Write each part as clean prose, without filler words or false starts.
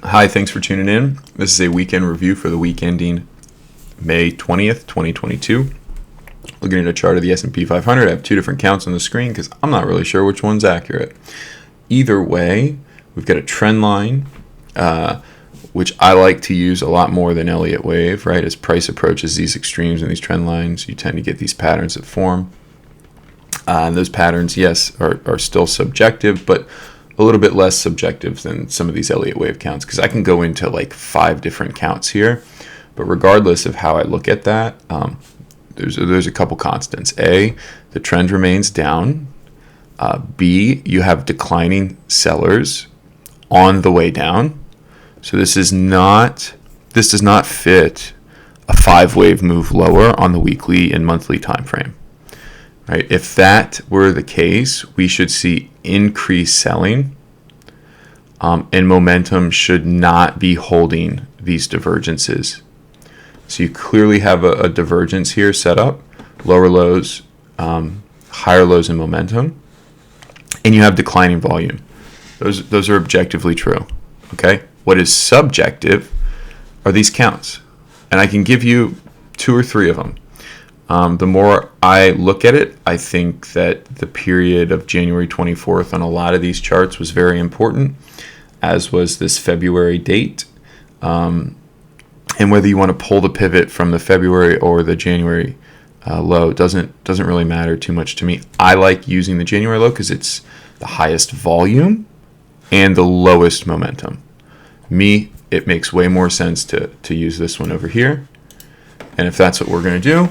Hi, thanks for tuning in. This is a weekend review for the week ending May 20th, 2022. Looking at a chart of the S&P 500, I have two different counts on the screen because I'm not really sure which one's accurate. Either way, we've got a trend line, which I like to use a lot more than Elliott wave, right? As price approaches these extremes and these trend lines, you tend to get these patterns that form. And those patterns, yes, are still subjective, but a little bit less subjective than some of these Elliott wave counts, because I can go into like 5 different counts here. But regardless of how I look at that, there's a couple constants. A, the trend remains down. B, you have declining sellers on the way down. So this does not fit a 5-wave move lower on the weekly and monthly time frame. Right? If that were the case, we should see increased selling, and momentum should not be holding these divergences. So you clearly have a divergence here set up, lower lows, higher lows in momentum, and you have declining volume. Those are objectively true. Okay? What is subjective are these counts, and I can give you 2 or 3 of them. The more I look at it, I think that the period of January 24th on a lot of these charts was very important, as was this February date. And whether you want to pull the pivot from the February or the January low doesn't really matter too much to me. I like using the January low because it's the highest volume and the lowest momentum. It makes way more sense to use this one over here. And if that's what we're going to do,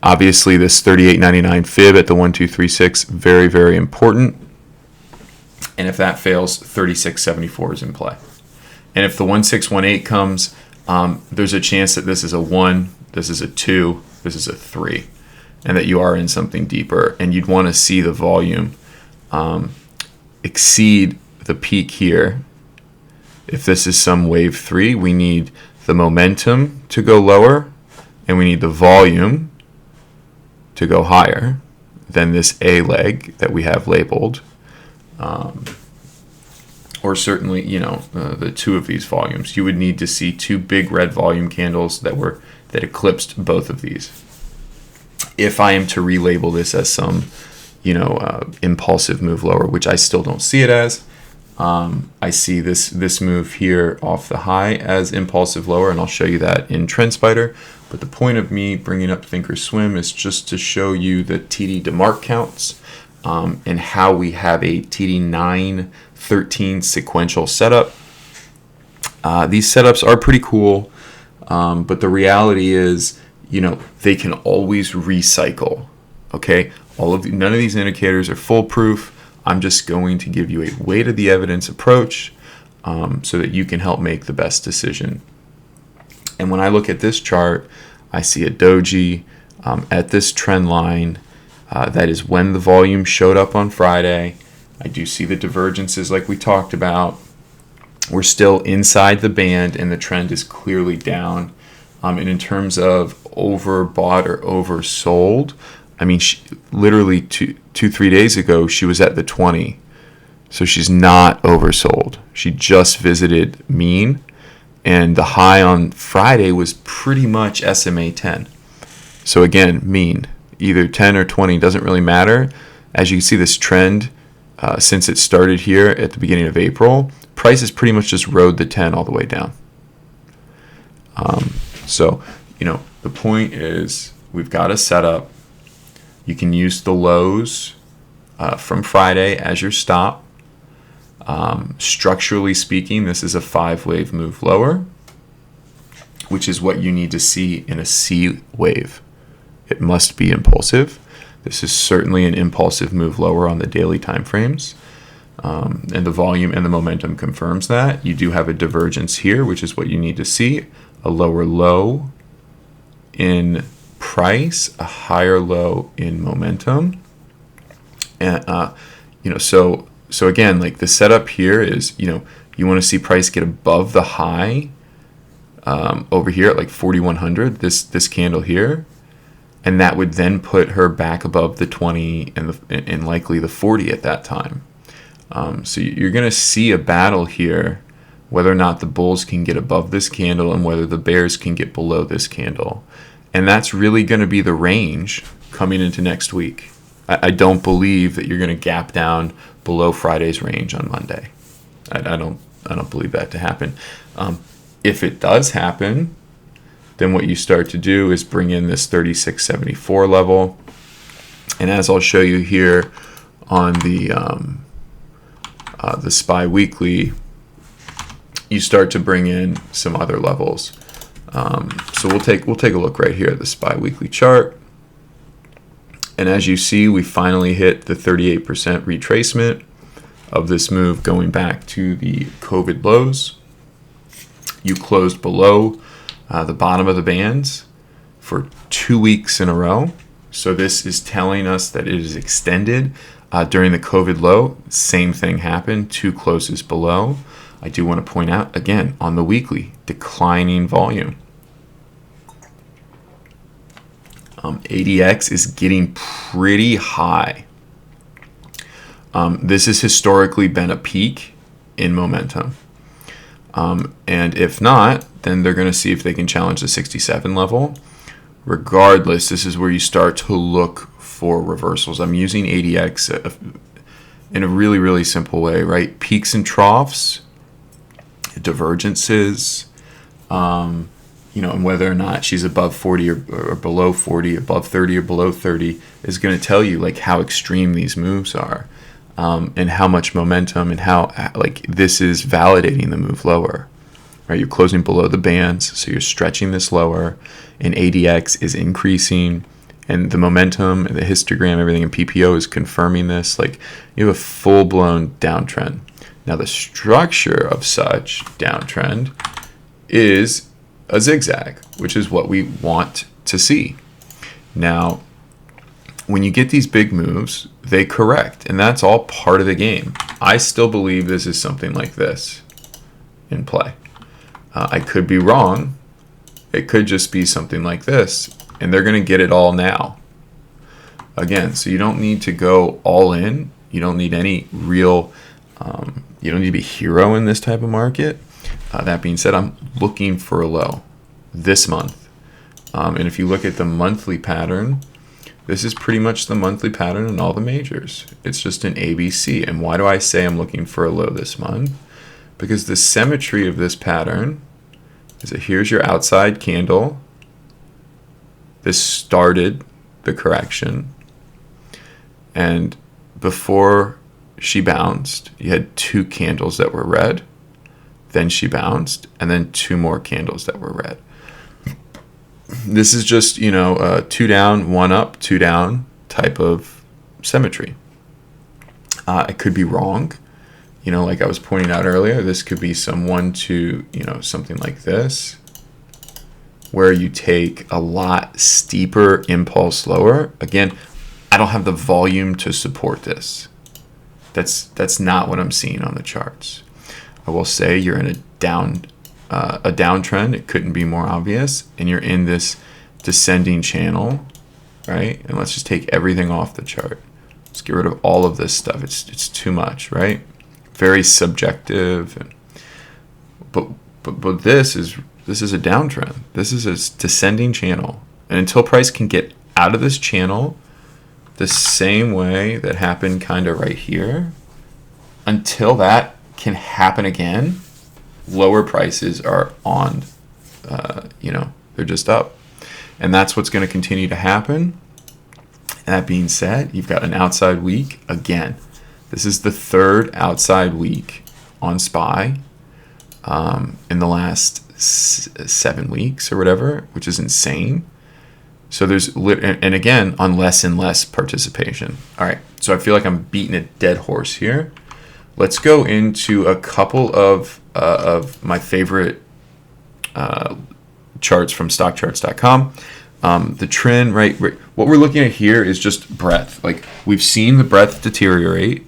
obviously this 38.99 fib at the 1236, very, very important. And if that fails, 36.74 is in play. And if the 1618 comes, there's a chance that this is a 1, this is a 2, this is a 3, and that you are in something deeper. And you'd want to see the volume exceed the peak here. If this is some wave 3, we need the momentum to go lower, and we need the volume to go higher than this A leg that we have labeled. Or certainly, the 2 of these volumes. You would need to see 2 big red volume candles that eclipsed both of these. If I am to relabel this as some, impulsive move lower, which I still don't see it as, I see this move here off the high as impulsive lower, and I'll show you that in TrendSpider. But the point of me bringing up Thinkorswim is just to show you the TD DeMark counts and how we have a TD 913 sequential setup. These setups are pretty cool, but the reality is, they can always recycle. Okay, none of these indicators are foolproof. I'm just going to give you a weight of the evidence approach so that you can help make the best decision. And when I look at this chart, I see a doji at this trend line. That is when the volume showed up on Friday. I do see the divergences like we talked about. We're still inside the band, and the trend is clearly down. And in terms of overbought or oversold, I mean, literally 2-3 days ago, she was at the 20. So she's not oversold. She just visited mean. And the high on Friday was pretty much SMA 10. So again, mean. Either 10 or 20 doesn't really matter. As you can see, this trend, since it started here at the beginning of April, prices pretty much just rode the 10 all the way down. So, the point is we've got a setup. You can use the lows from Friday as your stop. Structurally speaking, this is a 5-wave move lower, which is what you need to see in a C wave. It must be impulsive. This is certainly an impulsive move lower on the daily time frames. And the volume and the momentum confirms that. You do have a divergence here, which is what you need to see. A lower low in price, a higher low in momentum. And, so again, like the setup here is, you want to see price get above the high over here at like 4,100, this candle here. And that would then put her back above the 20 and likely the 40 at that time. So you're going to see a battle here, whether or not the bulls can get above this candle and whether the bears can get below this candle. And that's really going to be the range coming into next week. I don't believe that you're going to gap down below Friday's range on Monday. I don't believe that to happen. If it does happen, then what you start to do is bring in this 36.74 level. And as I'll show you here on the SPY weekly, you start to bring in some other levels. So we'll take a look right here at the SPY weekly chart. And as you see, we finally hit the 38% retracement of this move going back to the COVID lows. You closed below the bottom of the bands for 2 weeks in a row. So this is telling us that it is extended during the COVID low. Same thing happened, 2 closes below. I do want to point out, again, on the weekly, declining volume. ADX is getting pretty high. This has historically been a peak in momentum. And if not, then they're going to see if they can challenge the 67 level. Regardless, this is where you start to look for reversals. I'm using ADX in a really, really simple way, right? Peaks and troughs, divergences, and whether or not she's above 40 or below 40, above 30 or below 30 is going to tell you like how extreme these moves are, and how much momentum and how like this is validating the move lower, right? You're closing below the bands, so you're stretching this lower, and ADX is increasing, and the momentum, the histogram, everything in PPO is confirming this. Like you have a full-blown downtrend. Now the structure of such downtrend is a zigzag, which is what we want to see. Now, when you get these big moves, they correct, and that's all part of the game. I still believe this is something like this in play. I could be wrong. It could just be something like this, and they're going to get it all now. Again, so you don't need to go all in. You don't need any real, you don't need to be a hero in this type of market. That being said, I'm looking for a low this month. And if you look at the monthly pattern, this is pretty much the monthly pattern in all the majors. It's just an ABC. And why do I say I'm looking for a low this month? Because the symmetry of this pattern is that here's your outside candle. This started the correction. And before she bounced, you had 2 candles that were red. Then she bounced, and then 2 more candles that were red. This is just, 2 down, 1 up, 2 down type of symmetry. I could be wrong. Like I was pointing out earlier, this could be some 1, 2, something like this, where you take a lot steeper impulse lower. Again, I don't have the volume to support this. That's not what I'm seeing on the charts. I will say you're in a downtrend. It couldn't be more obvious, and you're in this descending channel, right? And let's just take everything off the chart. Let's get rid of all of this stuff. It's too much, right? Very subjective, but this is a downtrend. This is a descending channel, and until price can get out of this channel, the same way that happened kind of right here, until that can happen again, lower prices are on, they're just up. And that's what's going to continue to happen. That being said, you've got an outside week. Again, this is the 3rd outside week on SPY in the last 7 weeks or whatever, which is insane. So and again, on less and less participation. All right, so I feel like I'm beating a dead horse here. Let's go into a couple of my favorite charts from stockcharts.com. The trend, right? What we're looking at here is just breadth. Like we've seen the breadth deteriorate.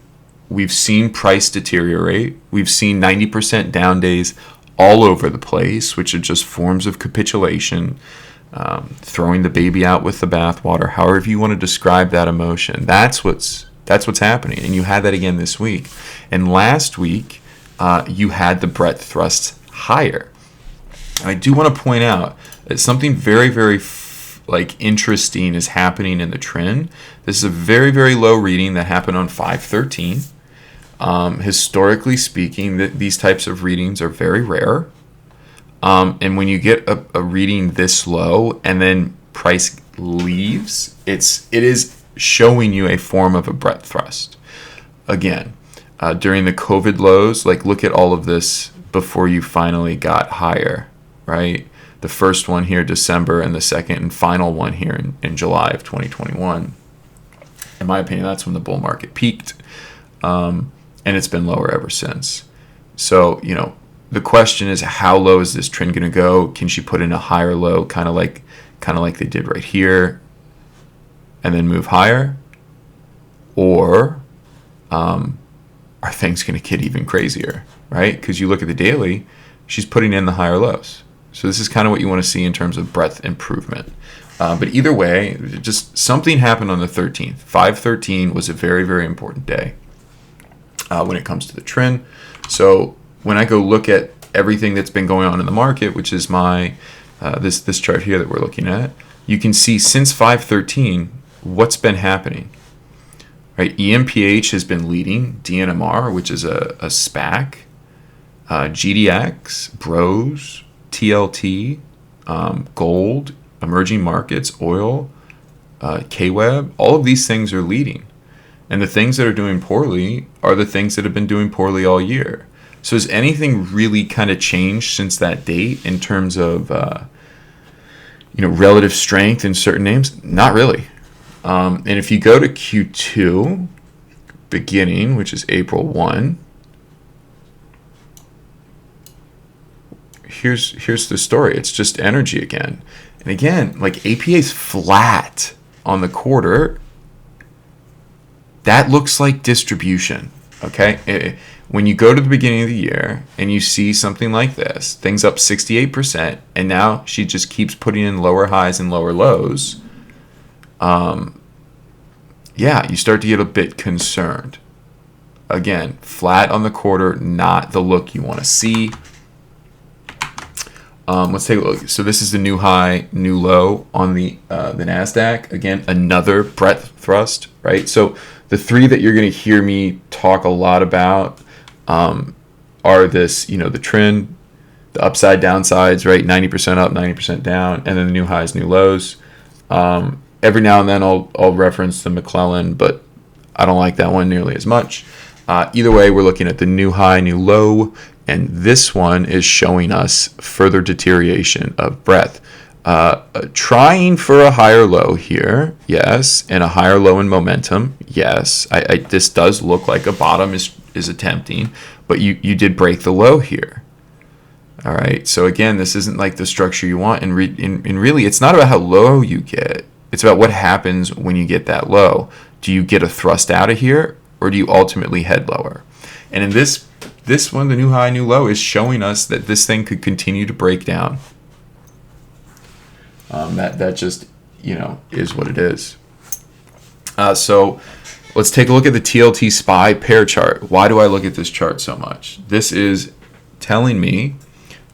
We've seen price deteriorate. We've seen 90% down days all over the place, which are just forms of capitulation, throwing the baby out with the bathwater, however you want to describe that emotion. That's That's what's happening. And you had that again this week. And last week, you had the breadth thrust higher. And I do want to point out that something very, very interesting is happening in the trend. This is a very, very low reading that happened on 5/13. Historically speaking, these types of readings are very rare. And when you get a reading this low and then price leaves, it is showing you a form of a breadth thrust. Again, during the COVID lows, like look at all of this before you finally got higher, right? The first one here, December, and the second and final one here in July of 2021. In my opinion, that's when the bull market peaked, and it's been lower ever since. So, the question is, how low is this trend going to go? Can she put in a higher low, kind of like they did right here, and then move higher? Or are things going to get even crazier, right? Because you look at the daily, she's putting in the higher lows. So this is kind of what you want to see in terms of breadth improvement. But either way, just something happened on the 13th. 5/13 was a very, very important day when it comes to the trend. So when I go look at everything that's been going on in the market, which is my this chart here that we're looking at, you can see since 5/13 what's been happening. Right, EMPH has been leading, DNMR, which is a SPAC, GDX, Bros, TLT, gold, emerging markets, oil, KWEB, all of these things are leading. And the things that are doing poorly are the things that have been doing poorly all year. So has anything really kind of changed since that date in terms of relative strength in certain names? Not really. And if you go to Q2 beginning, which is April 1, here's the story. It's just energy again. And again, like APA is flat on the quarter. That looks like distribution, okay? When you go to the beginning of the year and you see something like this, things up 68%, and now she just keeps putting in lower highs and lower lows, you start to get a bit concerned. Again, flat on the quarter, not the look you want to see. Let's take a look. So this is the new high, new low on the NASDAQ. Again, another breadth thrust, right? So the three that you're going to hear me talk a lot about are this, the trend, the upside downsides, right? 90% up, 90% down, and then the new highs, new lows. Every now and then I'll reference the McClellan, but I don't like that one nearly as much. Either way, we're looking at the new high, new low, and this one is showing us further deterioration of breadth. Trying for a higher low here, yes, and a higher low in momentum, yes. This does look like a bottom is attempting, but you did break the low here. All right, so again, this isn't like the structure you want, and really, it's not about how low you get. It's about what happens when you get that low. Do you get a thrust out of here, or do you ultimately head lower? And in this one, the new high, new low, is showing us that this thing could continue to break down. That just, is what it is. So let's take a look at the Tlt Spy Pair Chart. Why do I look at this chart so much? This is telling me,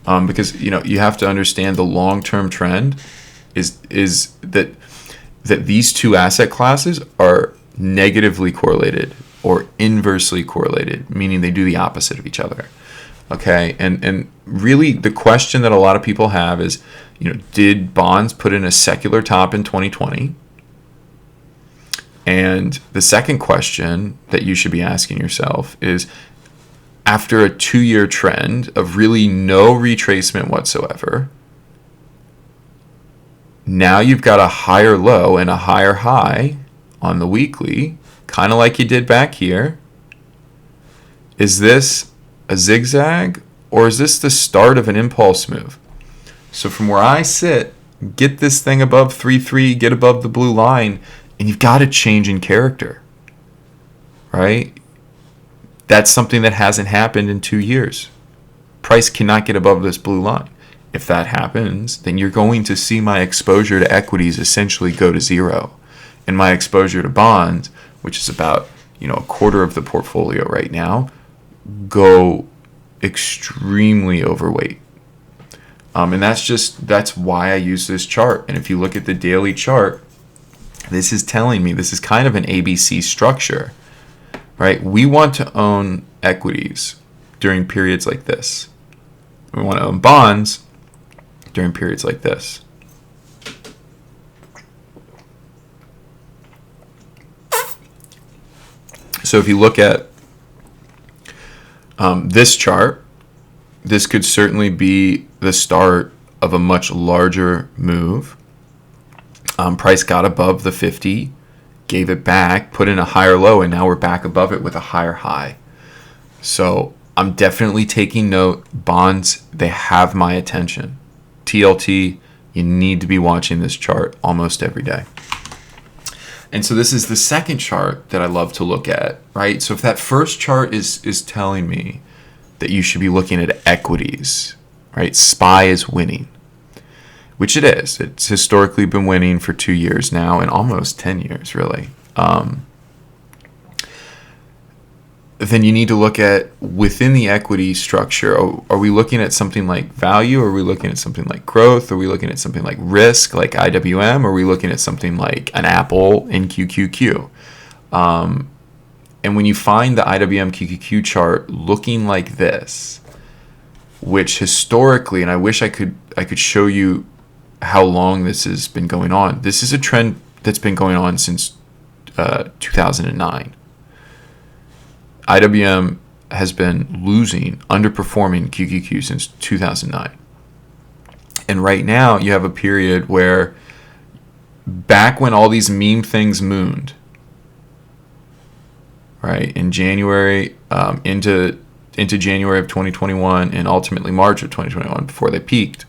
because, you have to understand the long-term trend is that these two asset classes are negatively correlated or inversely correlated, meaning they do the opposite of each other. Okay, and really the question that a lot of people have is, did bonds put in a secular top in 2020? And the second question that you should be asking yourself is, after a 2-year trend of really no retracement whatsoever, now you've got a higher low and a higher high on the weekly, kind of like you did back here. Is this a zigzag, or is this the start of an impulse move? So from where I sit, get this thing above 3.3, get above the blue line, and you've got a change in character, right? That's something that hasn't happened in 2 years. Price cannot get above this blue line. If that happens, then you're going to see my exposure to equities essentially go to zero, and my exposure to bonds, which is about a quarter of the portfolio right now, go extremely overweight. And that's why I use this chart. And if you look at the daily chart, this is telling me this is kind of an ABC structure, right? We want to own equities during periods like this. We want to own bonds during periods like this. So if you look at this chart, this could certainly be the start of a much larger move. Price got above the 50, gave it back, put in a higher low, and now we're back above it with a higher high. So I'm definitely taking note. Bonds, they have my attention. TLT, you need to be watching this chart almost every day. And so this is the second chart that I love to look at, right? So if that first chart is telling me that you should be looking at equities, right? SPY is winning, which it is. It's historically been winning for 2 years now and almost 10 years, really. Then you need to look at within the equity structure. Are we looking at something like value? Are we looking at something like growth? Are we looking at something like risk, like IWM? Are we looking at something like an Apple in QQQ? And when you find the IWM QQQ chart looking like this, which historically, and I wish I could show you how long this has been going on. This is a trend that's been going on since 2009. IWM has been losing, underperforming QQQ since 2009. And right now you have a period where back when all these meme things mooned, right, in January, into January of 2021 and ultimately March of 2021 before they peaked,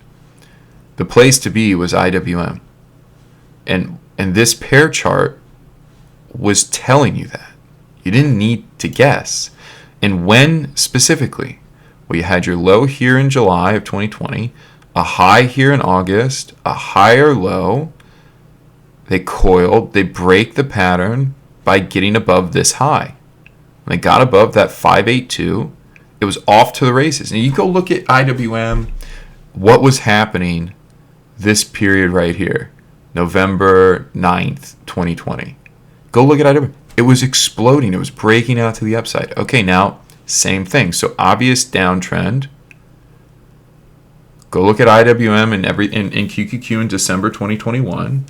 the place to be was IWM. And this pair chart was telling you that. You didn't need to guess. And when specifically? Well, you had your low here in July of 2020, a high here in August, a higher low. They coiled, they break the pattern by getting above this high. When they got above that 582, it was off to the races. And you go look at IWM, what was happening this period right here, November 9th, 2020. Go look at IWM. It was exploding. It was breaking out to the upside. Okay, now, same thing. So obvious downtrend. Go look at IWM in QQQ in December 2021.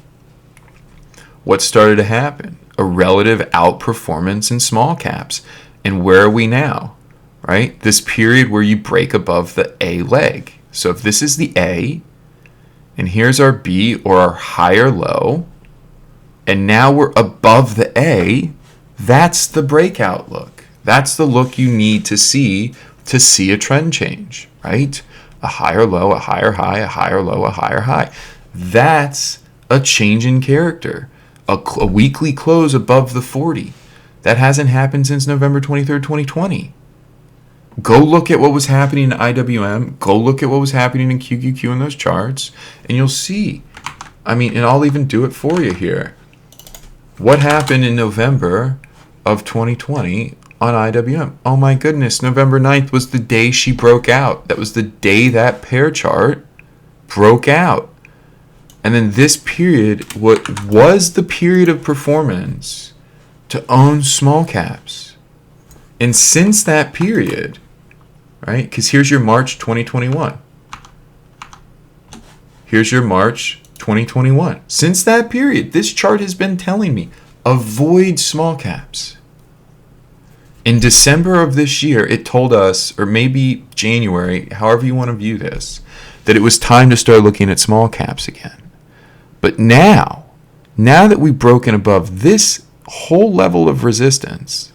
What started to happen? A relative outperformance in small caps. And where are we now? Right? This period where you break above the A leg. So if this is the A, and here's our B or our higher low, and now we're above the A, that's the breakout look. That's the look you need to see a trend change, right? A higher low, a higher high, a higher low, a higher high. That's a change in character. A weekly close above the 40. That hasn't happened since November 23rd, 2020. Go look at what was happening in IWM. Go look at what was happening in QQQ in those charts, and you'll see. And I'll even do it for you here. What happened in November of 2020 on IWM? Oh my goodness, November 9th was the day she broke out. That was the day that pair chart broke out. And then this period, what was the period of performance to own small caps. And since that period, right, because here's your March 2021. Here's your March 2021. Since that period, this chart has been telling me, avoid small caps. In December of this year, it told us, or maybe January, however you want to view this, that it was time to start looking at small caps again. But now that we've broken above this whole level of resistance,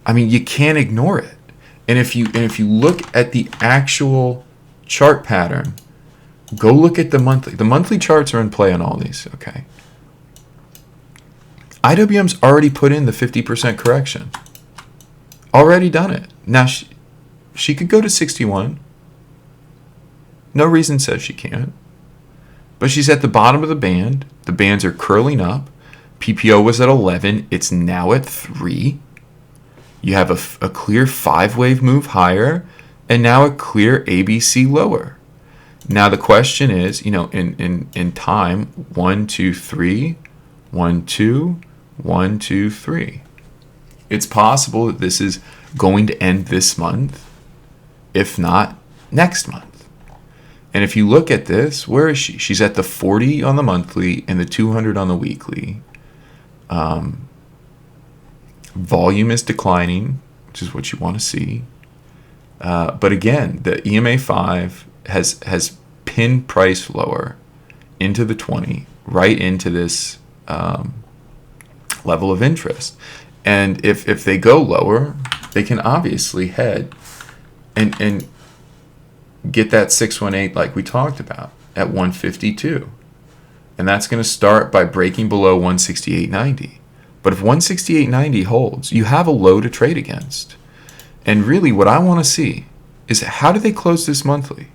you can't ignore it. And if you look at the actual chart pattern, go look at the monthly. The monthly charts are in play on all these, okay? IWM's already put in the 50% correction. Already done it. Now, she could go to 61. No reason says she can't. But she's at the bottom of the band. The bands are curling up. PPO was at 11. It's now at 3. You have a clear 5-wave move higher, and now a clear ABC lower. Now the question is, in time, 1, 2, 3, 1, 2, 1, 2, 3. It's possible that this is going to end this month, if not next month. And if you look at this, where is she? She's at the 40 on the monthly and the 200 on the weekly. Volume is declining, which is what you want to see. But again, the EMA 5 has pinned price lower into the 20, right into this level of interest. And if they go lower, they can obviously head and get that 618 like we talked about at 152. And that's going to start by breaking below 168.90. But if 168.90 holds, you have a low to trade against. And really what I want to see is, how do they close this monthly?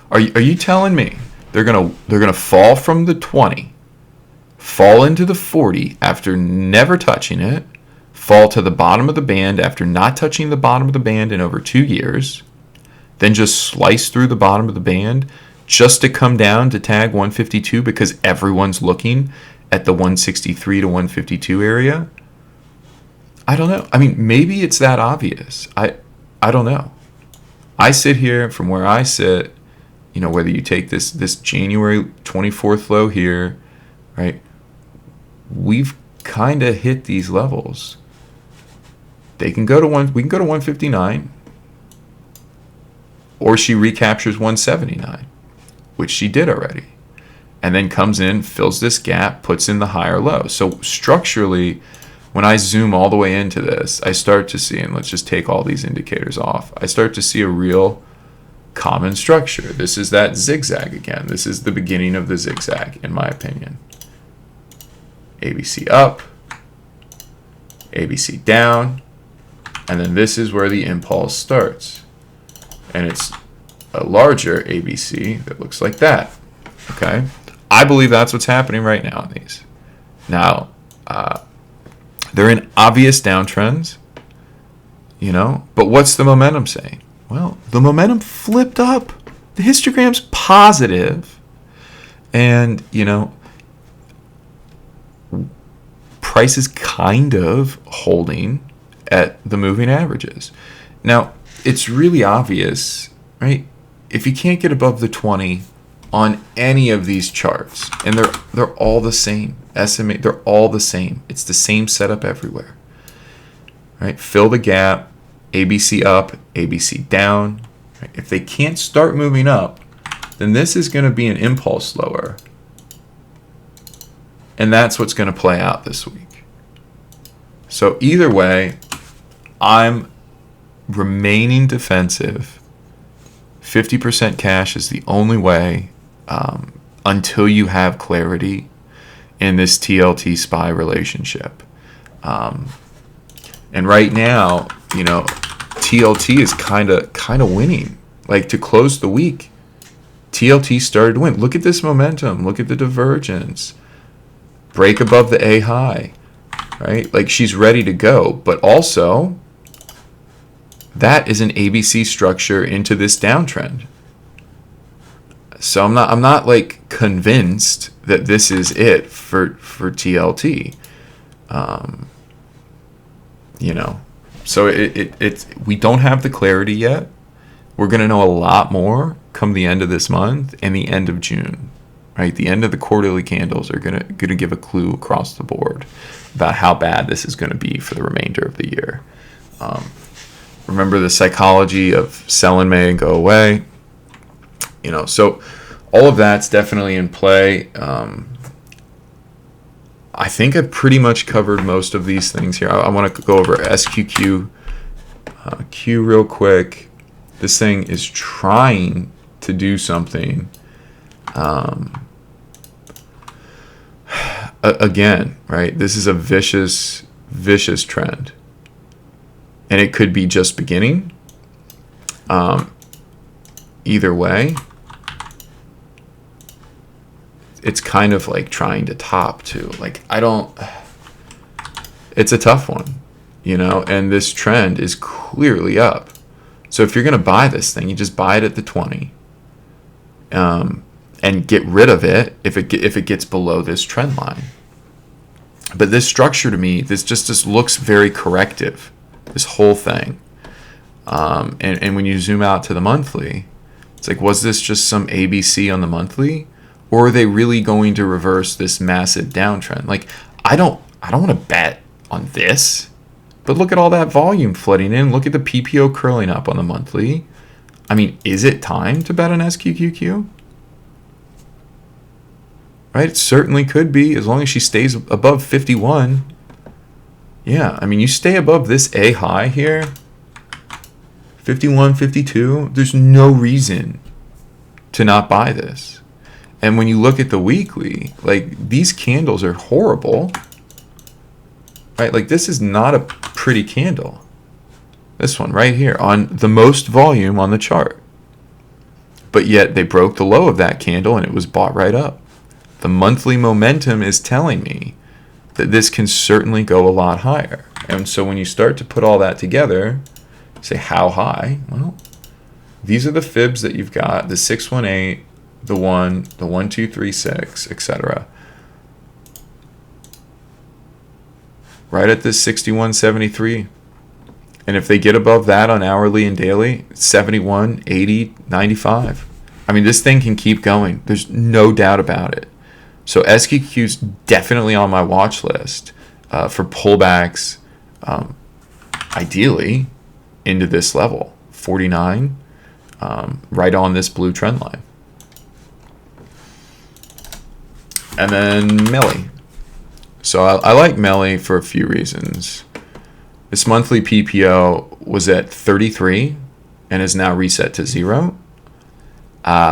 Are you telling me they're gonna fall from the 20, fall into the 40 after never touching it, fall to the bottom of the band after not touching the bottom of the band in over 2 years, then just slice through the bottom of the band just to come down to tag 152 because everyone's looking at the 163 to 152 area? I don't know. I mean, maybe it's that obvious. I don't know. I sit here from where I sit, whether you take this January 24th low here, right? We've kind of hit these levels. We can go to 159, or she recaptures 179, which she did already, and then comes in, fills this gap, puts in the higher low. So structurally, when I zoom all the way into this, I start to see, and let's just take all these indicators off, I start to see a real common structure. This is that zigzag again. This is the beginning of the zigzag, in my opinion. ABC up, ABC down, and then this is where the impulse starts. And it's a larger ABC that looks like that. Okay? I believe that's what's happening right now in these. Now, they're in obvious downtrends, but what's the momentum saying? Well, the momentum flipped up. The histogram's positive, and, price is kind of holding at the moving averages. Now, it's really obvious, right? If you can't get above the 20 on any of these charts, and they're all the same, SMA, they're all the same. It's the same setup everywhere, right? Fill the gap, ABC up, ABC down. Right? If they can't start moving up, then this is going to be an impulse lower. And that's what's going to play out this week. So either way, I'm remaining defensive. 50% cash is the only way until you have clarity in this TLT SPY relationship. And right now, TLT is kind of winning. Like, to close the week, TLT started to win. Look at this momentum. Look at the divergence. Break above the A high, right? Like, she's ready to go. But also, that is an ABC structure into this downtrend. So I'm not like convinced that this is it for TLT. So it's we don't have the clarity yet. We're going to know a lot more come the end of this month and the end of June, right? The end of the quarterly candles are going to give a clue across the board about how bad this is going to be for the remainder of the year. Remember, the psychology of sell in May and go away. So all of that's definitely in play. I think I've pretty much covered most of these things here. I want to go over SQQ Q real quick. This thing is trying to do something. Again, right? This is a vicious trend. And it could be just beginning. Either way, it's kind of like trying to top too. Like, I don't It's a tough one, and this trend is clearly up. So if you're going to buy this thing, you just buy it at the 20, and get rid of it if it gets below this trend line. But this structure to me, this looks very corrective, this whole thing. And when you zoom out to the monthly, it's like, was this just some ABC on the monthly, or are they really going to reverse this massive downtrend? Like, I don't want to bet on this, but look at all that volume flooding in. Look at the PPO curling up on the monthly. I mean, is it time to bet on SQQQ? Right? It certainly could be, as long as she stays above 51. Yeah, I mean, you stay above this A high here, 51, 52, there's no reason to not buy this. And when you look at the weekly, like, these candles are horrible. Right? Like, this is not a pretty candle. This one right here on the most volume on the chart. But yet they broke the low of that candle and it was bought right up. The monthly momentum is telling me that this can certainly go a lot higher. And so when you start to put all that together, say how high? Well, these are the fibs that you've got, the 618, the 1, the 1236, etc. Right at this 61.73. And if they get above that on hourly and daily, 71, 80, 95. I mean, this thing can keep going. There's no doubt about it. So SQQ's definitely on my watch list for pullbacks, ideally into this level, 49, right on this blue trend line. And then Melly. So I like Melly for a few reasons. This monthly PPO was at 33 and is now reset to 0.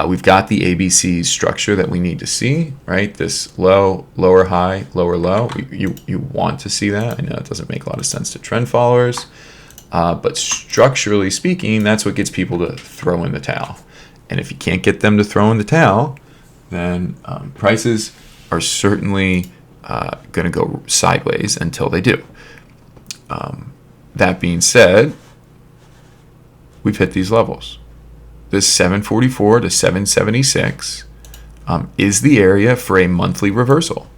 We've got the ABC structure that we need to see, right? This low, lower high, lower low. You want to see that. I know it doesn't make a lot of sense to trend followers. But structurally speaking, that's what gets people to throw in the towel. And if you can't get them to throw in the towel, then prices are certainly going to go sideways until they do. That being said, we've hit these levels. This 744 to 776 is the area for a monthly reversal.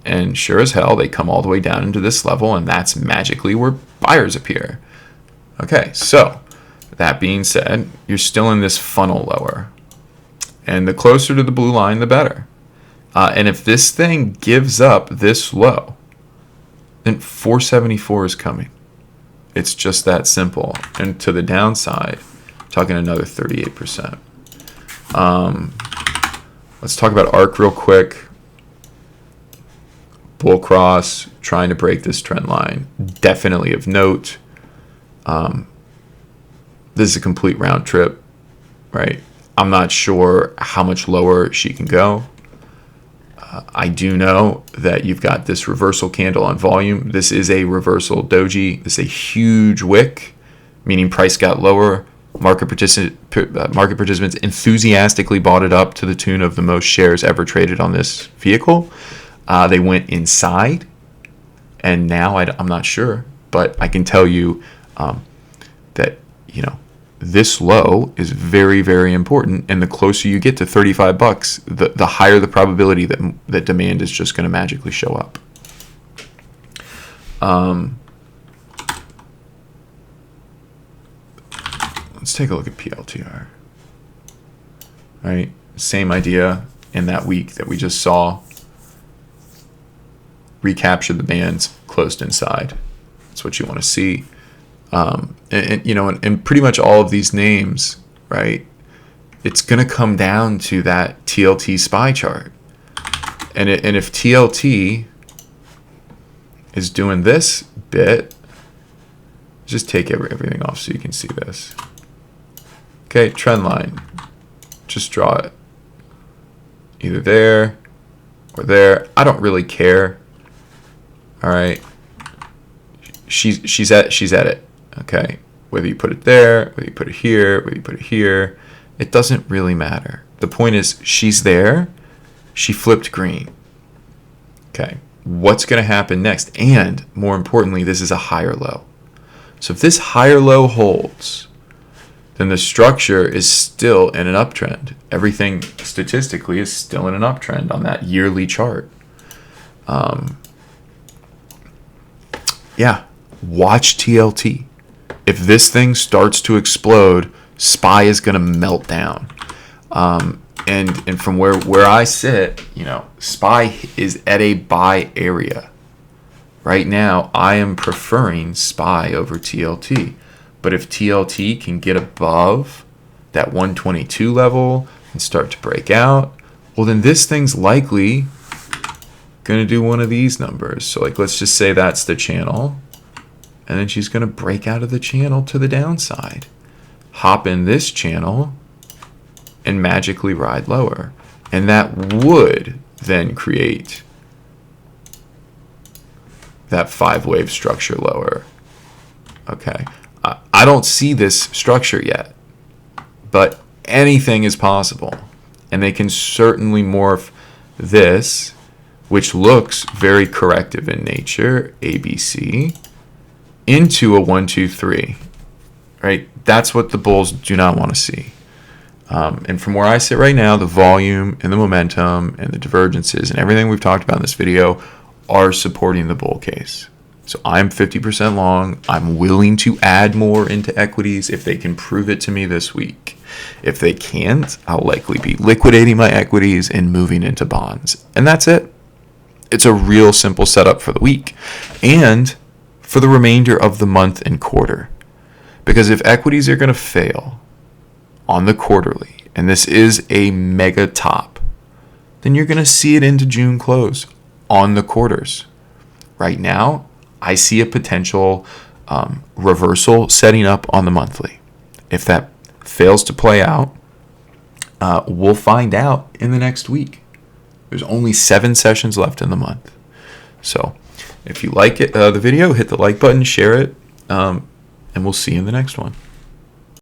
And sure as hell, they come all the way down into this level, and that's magically where buyers appear. Okay, so that being said, you're still in this funnel lower. And the closer to the blue line, the better. And if this thing gives up this low, then 474 is coming. It's just that simple. And to the downside, talking another 38%. Let's talk about ARC real quick. Bull cross, trying to break this trend line. Definitely of note. This is a complete round trip, right? I'm not sure how much lower she can go. I do know that you've got this reversal candle on volume. This is a reversal doji. This is a huge wick, meaning price got lower. Market participants enthusiastically bought it up to the tune of the most shares ever traded on this vehicle. They went inside, and now I'm not sure, but I can tell you that this low is very, very important, and the closer you get to $35, the higher the probability that demand is just going to magically show up. Let's take a look at PLTR. Right, same idea in that week that we just saw. Recapture the bands, closed inside. That's what you want to see. And pretty much all of these names, right? It's going to come down to that TLT Spy Chart. And if TLT is doing this bit, just take everything off so you can see this. Okay, trend line. Just draw it. Either there or there. I don't really care. All right. She's at it. Okay, whether you put it there, whether you put it here, whether you put it here, it doesn't really matter. The point is, she's there. She flipped green. Okay, what's going to happen next? And more importantly, this is a higher low. So if this higher low holds, then the structure is still in an uptrend. Everything statistically is still in an uptrend on that yearly chart. Yeah, watch TLT. If this thing starts to explode, SPY is going to melt down. And from where I sit, SPY is at a buy area. Right now, I am preferring SPY over TLT. But if TLT can get above that 122 level and start to break out, well, then this thing's likely going to do one of these numbers. So let's just say that's the channel. And then she's going to break out of the channel to the downside. Hop in this channel and magically ride lower. And that would then create that 5-wave structure lower. Okay. I don't see this structure yet, but anything is possible. And they can certainly morph this, which looks very corrective in nature, ABC, into a 1, 2, 3. Right? That's what the bulls do not want to see. And from where I sit right now, the volume and the momentum and the divergences and everything we've talked about in this video are supporting the bull case. So I'm 50% long. I'm willing to add more into equities if they can prove it to me this week. If they can't, I'll likely be liquidating my equities and moving into bonds. And that's it. It's a real simple setup for the week and for the remainder of the month and quarter. Because if equities are going to fail on the quarterly, and this is a mega top, then you're going to see it into June close on the quarters. Right now, I see a potential reversal setting up on the monthly. If that fails to play out, we'll find out in the next week. There's only 7 sessions left in the month. So if you like it, the video, hit the like button, share it, and we'll see you in the next one.